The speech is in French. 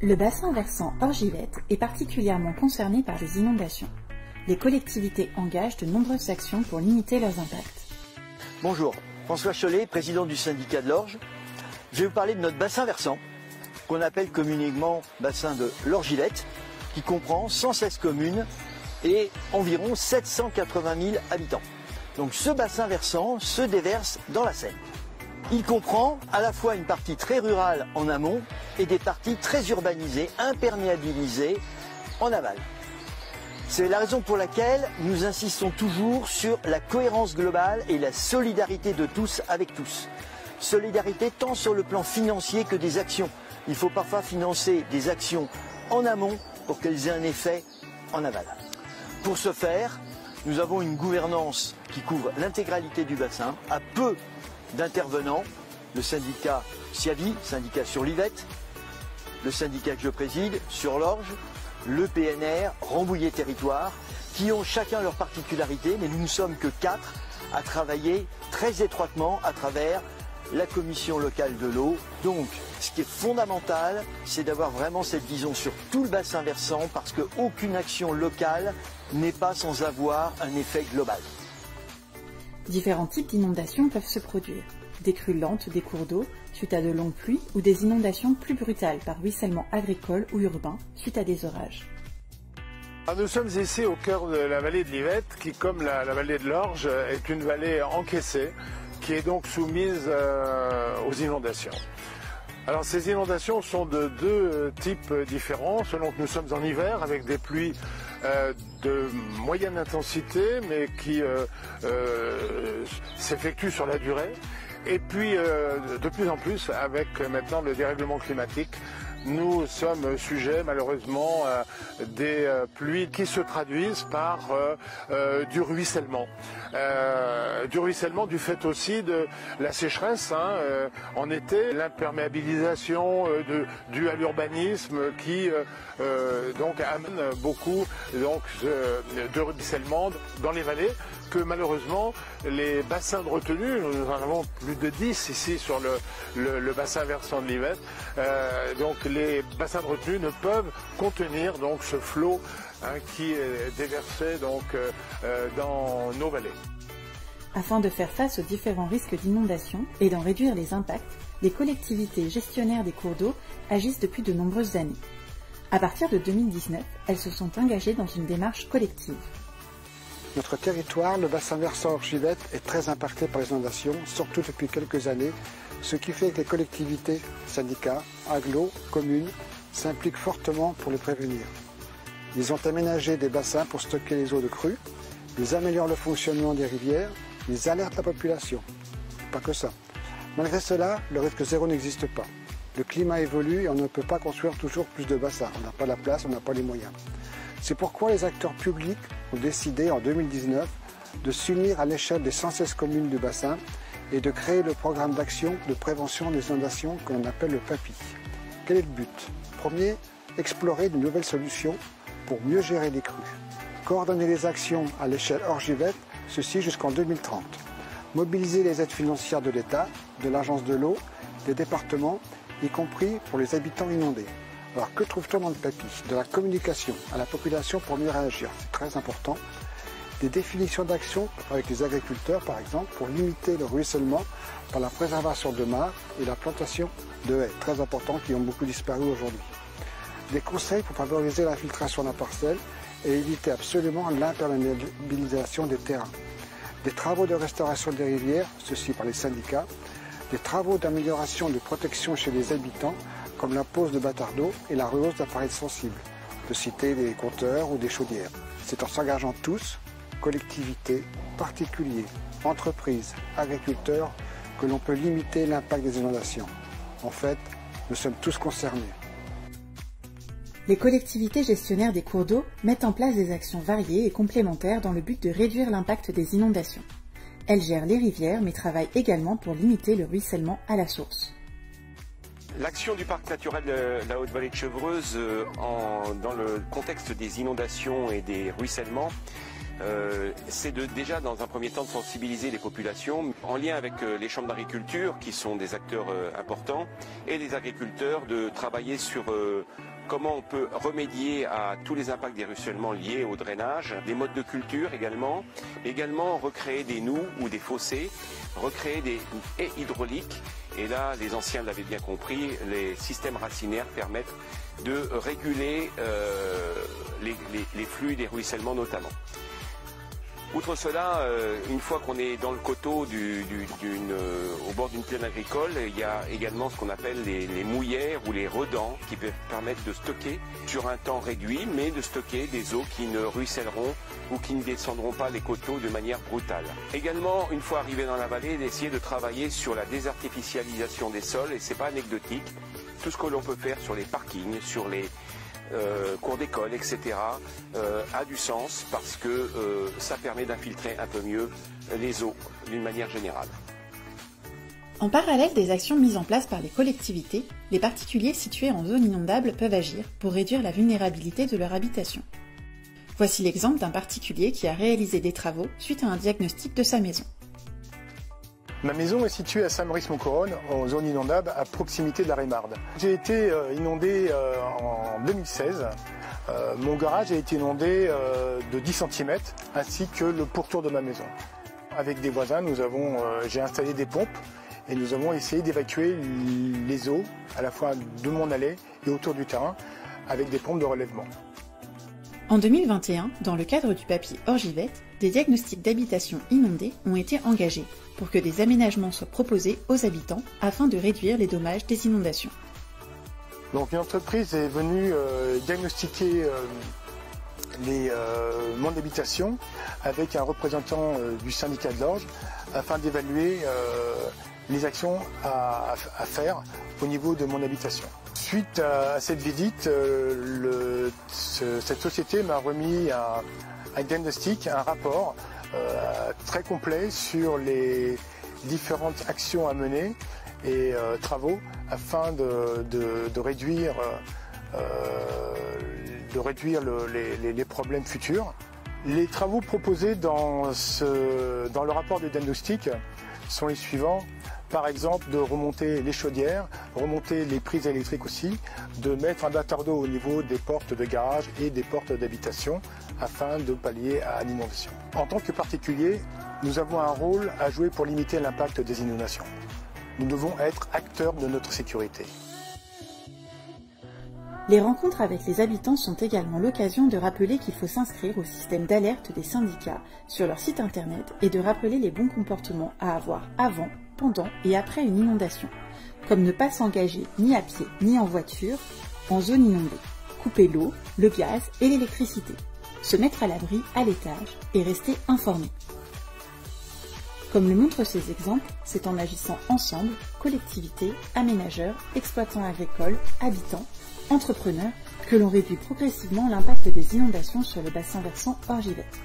Le bassin versant Orgivette est particulièrement concerné par les inondations. Les collectivités engagent de nombreuses actions pour limiter leurs impacts. Bonjour, François Chollet, président du syndicat de l'Orge. Je vais vous parler de notre bassin versant, qu'on appelle communément bassin de l'Orgivette, qui comprend 116 communes et environ 780 000 habitants. Donc ce bassin versant se déverse dans la Seine. Il comprend à la fois une partie très rurale en amont et des parties très urbanisées, imperméabilisées en aval. C'est la raison pour laquelle nous insistons toujours sur la cohérence globale et la solidarité de tous avec tous. Solidarité tant sur le plan financier que des actions. Il faut parfois financer des actions en amont pour qu'elles aient un effet en aval. Pour ce faire, nous avons une gouvernance qui couvre l'intégralité du bassin, à peu d'intervenants, le syndicat SIAVI, syndicat sur l'Yvette, le syndicat que je préside sur l'Orge, le PNR, Rambouillet Territoire, qui ont chacun leur particularité, mais nous ne sommes que 4 à travailler très étroitement à travers la commission locale de l'eau. Donc, ce qui est fondamental, c'est d'avoir vraiment cette vision sur tout le bassin versant, parce qu'aucune action locale n'est pas sans avoir un effet global. Différents types d'inondations peuvent se produire. Des crues lentes des cours d'eau suite à de longues pluies ou des inondations plus brutales par ruissellement agricole ou urbain suite à des orages. Alors nous sommes ici au cœur de la vallée de l'Yvette qui, comme la vallée de l'Orge, est une vallée encaissée qui est donc soumise aux inondations. Alors ces inondations sont de deux types différents selon que nous sommes en hiver avec des pluies de moyenne intensité mais qui s'effectuent sur la durée. Et puis, de plus en plus, avec maintenant le dérèglement climatique, nous sommes sujets malheureusement à des pluies qui se traduisent par du ruissellement. Du fait aussi de la sécheresse en été, l'imperméabilisation due à l'urbanisme qui donc amène beaucoup de ruissellement dans les vallées que malheureusement les bassins de retenue, nous en avons plus de 10 ici sur le bassin versant de l'Yvette, donc les bassins de retenue ne peuvent contenir donc ce flot qui est déversé donc dans nos vallées. Afin de faire face aux différents risques d'inondation et d'en réduire les impacts, les collectivités gestionnaires des cours d'eau agissent depuis de nombreuses années. À partir de 2019, elles se sont engagées dans une démarche collective. Notre territoire, le bassin versant Orgivette, est très impacté par les inondations, surtout depuis quelques années, ce qui fait que les collectivités, syndicats, agglos, communes s'impliquent fortement pour les prévenir. Ils ont aménagé des bassins pour stocker les eaux de crue, ils améliorent le fonctionnement des rivières, ils alertent la population. Pas que ça. Malgré cela, le risque zéro n'existe pas. Le climat évolue et on ne peut pas construire toujours plus de bassins. On n'a pas la place, on n'a pas les moyens. C'est pourquoi les acteurs publics ont décidé en 2019 de s'unir à l'échelle des 116 communes du bassin et de créer le programme d'action de prévention des inondations que l'on appelle le PAPI. Quel est le but? Premier, explorer de nouvelles solutions pour mieux gérer les crues. Coordonner les actions à l'échelle Orgivette, ceci jusqu'en 2030. Mobiliser les aides financières de l'État, de l'Agence de l'eau, des départements, y compris pour les habitants inondés. Alors que trouve-t-on dans le PAPI? De la communication à la population pour mieux réagir, c'est très important. Des définitions d'actions avec les agriculteurs par exemple pour limiter le ruissellement par la préservation de mares et la plantation de haies, très importants qui ont beaucoup disparu aujourd'hui. Des conseils pour favoriser l'infiltration d'un parcelle et éviter absolument l'imperméabilisation des terrains. Des travaux de restauration des rivières, ceci par les syndicats. Des travaux d'amélioration de protection chez les habitants comme la pose de bâtards d'eau et la rehausse d'appareils sensibles, de citer des compteurs ou des chaudières. C'est en s'engageant tous, collectivités, particuliers, entreprises, agriculteurs, que l'on peut limiter l'impact des inondations. En fait, nous sommes tous concernés. Les collectivités gestionnaires des cours d'eau mettent en place des actions variées et complémentaires dans le but de réduire l'impact des inondations. Elles gèrent les rivières mais travaillent également pour limiter le ruissellement à la source. L'action du parc naturel de la Haute-Vallée de Chevreuse dans le contexte des inondations et des ruissellements c'est déjà dans un premier temps de sensibiliser les populations en lien avec les chambres d'agriculture qui sont des acteurs importants et les agriculteurs de travailler sur comment on peut remédier à tous les impacts des ruissellements liés au drainage, des modes de culture également recréer des noues ou des fossés, recréer des haies hydrauliques. Et là, les anciens l'avaient bien compris, les systèmes racinaires permettent de réguler les flux des ruissellements notamment. Outre cela, une fois qu'on est dans le coteau au bord d'une plaine agricole, il y a également ce qu'on appelle les mouillères ou les redans qui permettent de stocker sur un temps réduit, mais de stocker des eaux qui ne ruisselleront ou qui ne descendront pas les coteaux de manière brutale. Également, une fois arrivé dans la vallée, d'essayer de travailler sur la désartificialisation des sols, et c'est pas anecdotique, tout ce que l'on peut faire sur les parkings, sur les cours d'école, etc. A du sens parce que ça permet d'infiltrer un peu mieux les eaux d'une manière générale. En parallèle des actions mises en place par les collectivités, les particuliers situés en zone inondable peuvent agir pour réduire la vulnérabilité de leur habitation. Voici l'exemple d'un particulier qui a réalisé des travaux suite à un diagnostic de sa maison. Ma maison est située à Saint-Maurice-Mont-Couronne, en zone inondable, à proximité de la Rémarde. J'ai été inondé en 2016. Mon garage a été inondé de 10 cm, ainsi que le pourtour de ma maison. Avec des voisins, j'ai installé des pompes et nous avons essayé d'évacuer les eaux, à la fois de mon allée et autour du terrain, avec des pompes de relèvement. En 2021, dans le cadre du papier Orgivette, des diagnostics d'habitation inondée ont été engagés pour que des aménagements soient proposés aux habitants afin de réduire les dommages des inondations. Donc une entreprise est venue diagnostiquer mon habitation avec un représentant du syndicat de l'Orge afin d'évaluer les actions à faire au niveau de mon habitation. Suite à cette visite, cette société m'a remis un diagnostic, un rapport très complet sur les différentes actions à mener et travaux afin de réduire les problèmes futurs. Les travaux proposés dans le rapport de diagnostic sont les suivants. Par exemple, de remonter les chaudières, remonter les prises électriques aussi, de mettre un batteur d'eau au niveau des portes de garage et des portes d'habitation afin de pallier à l'inondation. En tant que particulier, nous avons un rôle à jouer pour limiter l'impact des inondations. Nous devons être acteurs de notre sécurité. Les rencontres avec les habitants sont également l'occasion de rappeler qu'il faut s'inscrire au système d'alerte des syndicats sur leur site internet et de rappeler les bons comportements à avoir avant, pendant et après une inondation, comme ne pas s'engager ni à pied ni en voiture en zone inondée, couper l'eau, le gaz et l'électricité, se mettre à l'abri à l'étage et rester informé. Comme le montrent ces exemples, c'est en agissant ensemble, collectivités, aménageurs, exploitants agricoles, habitants, entrepreneurs, que l'on réduit progressivement l'impact des inondations sur le bassin versant Orgivette.